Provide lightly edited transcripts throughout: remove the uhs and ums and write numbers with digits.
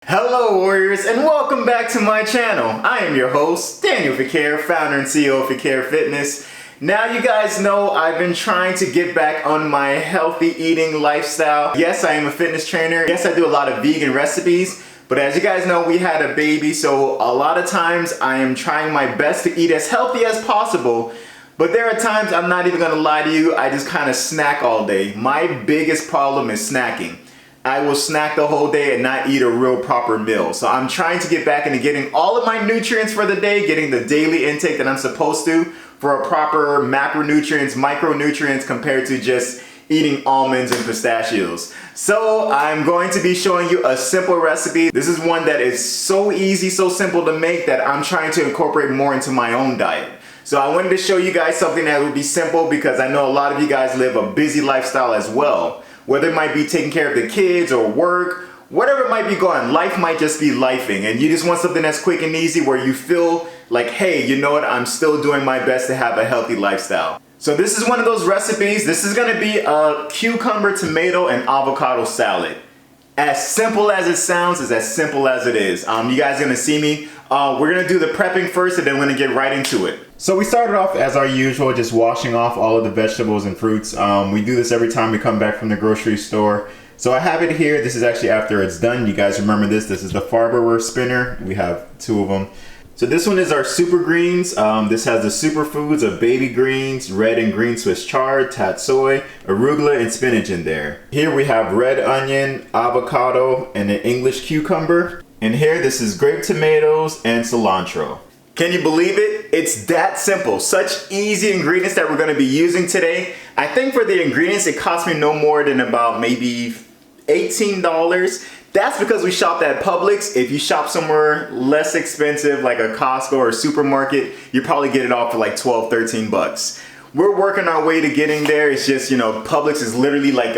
Hello warriors, and welcome back to my channel. I am your host, Daniel Fequiere, founder and CEO of Fequiere Fitness. Now you guys know I've been trying to get back on my healthy eating lifestyle. Yes, I am a fitness trainer. Yes, I do a lot of vegan recipes. But as you guys know, we had a baby, so a lot of times I am trying my best to eat as healthy as possible. But there are times, I'm not even gonna lie to you, I just kind of snack all day. My biggest problem is snacking. I will snack the whole day and not eat a real proper meal. So I'm trying to get back into getting all of my nutrients for the day, getting the daily intake that I'm supposed to for a proper macronutrients, micronutrients compared to just eating almonds and pistachios. So I'm going to be showing you a simple recipe. This is one that is so easy, so simple to make that I'm trying to incorporate more into my own diet. So I wanted to show you guys something that would be simple because I know a lot of you guys live a busy lifestyle as well. Whether it might be taking care of the kids or work, whatever it might be going, life might just be lifing and you just want something that's quick and easy where you feel like, hey, you know what, I'm still doing my best to have a healthy lifestyle. So this is one of those recipes. This is gonna be a cucumber, tomato, and avocado salad. As simple as it sounds is as simple as it is. You guys are gonna see me. We're gonna do the prepping first and then we're gonna get right into it. So we started off as our usual, just washing off all of the vegetables and fruits. We do this every time we come back from the grocery store. So I have it here. This is actually after it's done. You guys remember this. This is the Farberware spinner. We have two of them. So this one is our super greens. This has the superfoods of baby greens, red and green Swiss chard, tatsoi, arugula, and spinach in there. Here we have red onion, avocado, and an English cucumber. And here, this is grape tomatoes and cilantro. Can you believe it? It's that simple. Such easy ingredients that we're gonna be using today. I think for the ingredients, it cost me no more than about maybe $18. That's because we shopped at Publix. If you shop somewhere less expensive, like a Costco or a supermarket, you probably get it all for like 12, 13 bucks. We're working our way to getting there. It's just, you know, Publix is literally like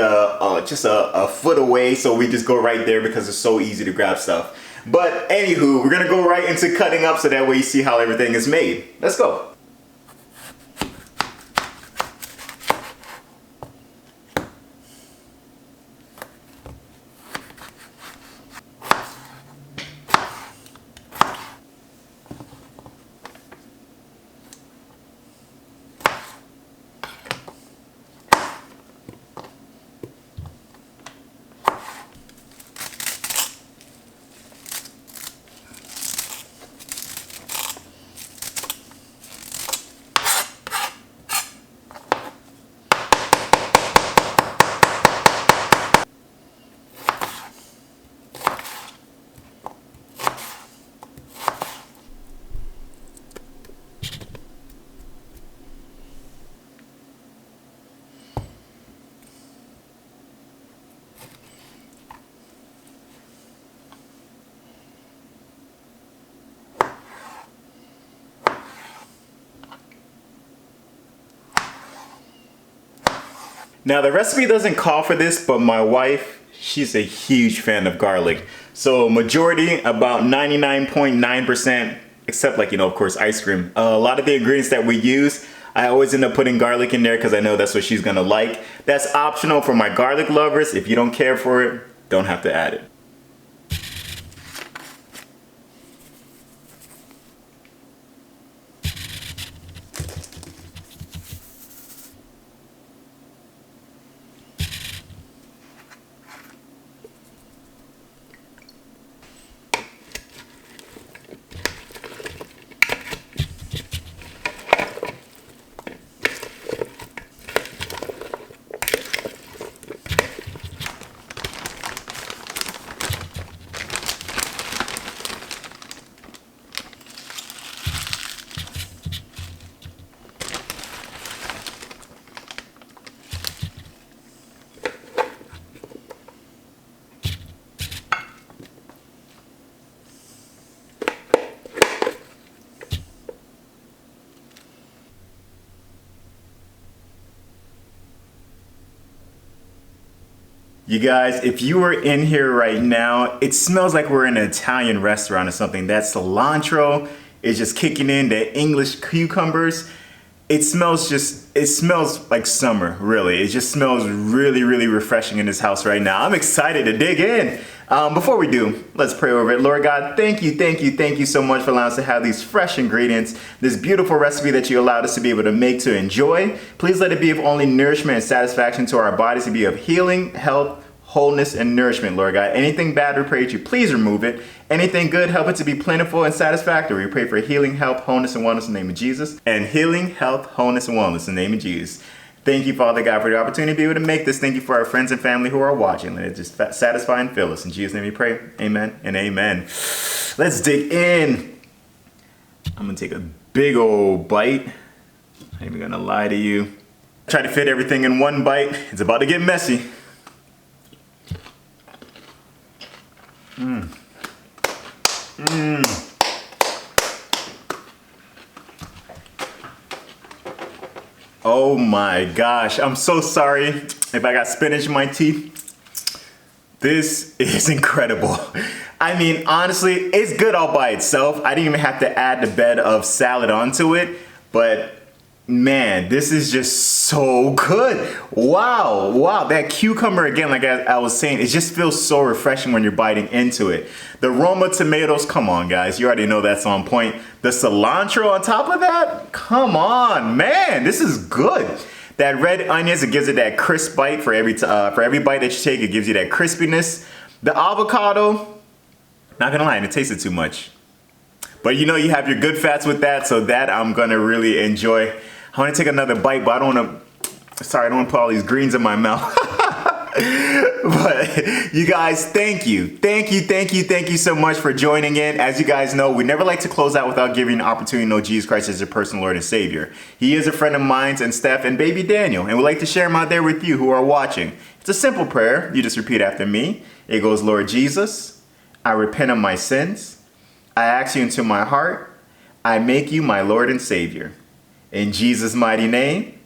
just a foot away, so we just go right there because it's so easy to grab stuff. But anywho, we're gonna go right into cutting up so that way you see how everything is made. Let's go. Now the recipe doesn't call for this, but my wife, she's a huge fan of garlic. So majority, about 99.9%, except like, you know, of course, ice cream. A lot of the ingredients that we use, I always end up putting garlic in there because I know that's what she's gonna like. That's optional for my garlic lovers. If you don't care for it, don't have to add it. You guys, if you were in here right now, it smells like we're in an Italian restaurant or something. That cilantro is just kicking in, the English cucumbers. It smells like summer, really. It just smells really, really refreshing in this house right now. I'm excited to dig in. Before we do, let's pray over it. Lord God, thank you so much for allowing us to have these fresh ingredients, this beautiful recipe that you allowed us to be able to make to enjoy. Please let it be of only nourishment and satisfaction to our bodies, to be of healing, health, wholeness, and nourishment, Lord God. Anything bad, we pray that you please remove it. Anything good, help it to be plentiful and satisfactory. We pray for healing, health, wholeness, and wellness in the name of Jesus. And healing, health, wholeness, and wellness in the name of Jesus. Thank you, Father God, for the opportunity to be able to make this. Thank you for our friends and family who are watching. Let it just satisfy and fill us. In Jesus' name we pray. Amen and amen. Let's dig in. I'm going to take a big old bite. I'm not even going to lie to you. Try to fit everything in one bite. It's about to get messy. Oh my gosh, I'm so sorry if I got spinach in my teeth. This is incredible. I mean, honestly, it's good all by itself. I didn't even have to add the bed of salad onto it, but man, this is just so good. Wow, that cucumber, again, like I was saying, it just feels so refreshing when you're biting into it. The Roma tomatoes, come on guys, you already know that's on point. The cilantro on top of that, come on, man, this is good. That red onions, it gives it that crisp bite for every bite that you take, it gives you that crispiness. The avocado, not gonna lie, it tasted too much. But you know you have your good fats with that, so that I'm gonna really enjoy. I wanna take another bite, but I don't wanna put all these greens in my mouth. But you guys, thank you so much for joining in. As you guys know, we never like to close out without giving an opportunity to know Jesus Christ as your personal Lord and Savior. He is a friend of mine and Steph and baby Daniel, and we'd like to share him out there with you who are watching. It's a simple prayer. You just repeat after me. It goes, Lord Jesus, I repent of my sins. I ask you into my heart. I make you my Lord and Savior. In Jesus' mighty name,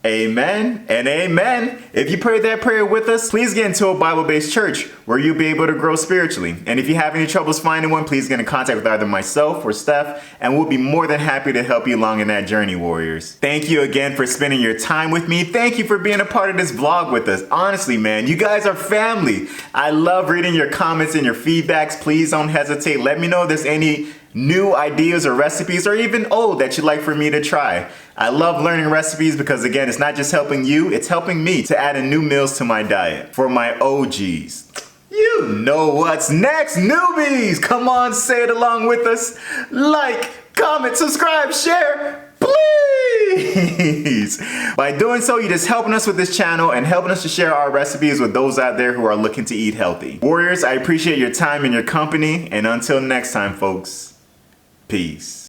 amen and amen. If you prayed that prayer with us, please get into a Bible-based church where you'll be able to grow spiritually. And if you have any troubles finding one, please get in contact with either myself or Steph, and we'll be more than happy to help you along in that journey, warriors. Thank you again for spending your time with me. Thank you for being a part of this vlog with us. Honestly, man, you guys are family. I love reading your comments and your feedbacks. Please don't hesitate. Let me know if there's any new ideas or recipes, or even old, that you'd like for me to try. I love learning recipes because, again, it's not just helping you, it's helping me to add in new meals to my diet. For my OGs, you know what's next, newbies! Come on, say it along with us. Like, comment, subscribe, share, please! By doing so, you're just helping us with this channel and helping us to share our recipes with those out there who are looking to eat healthy. Warriors, I appreciate your time and your company, and until next time, folks, peace.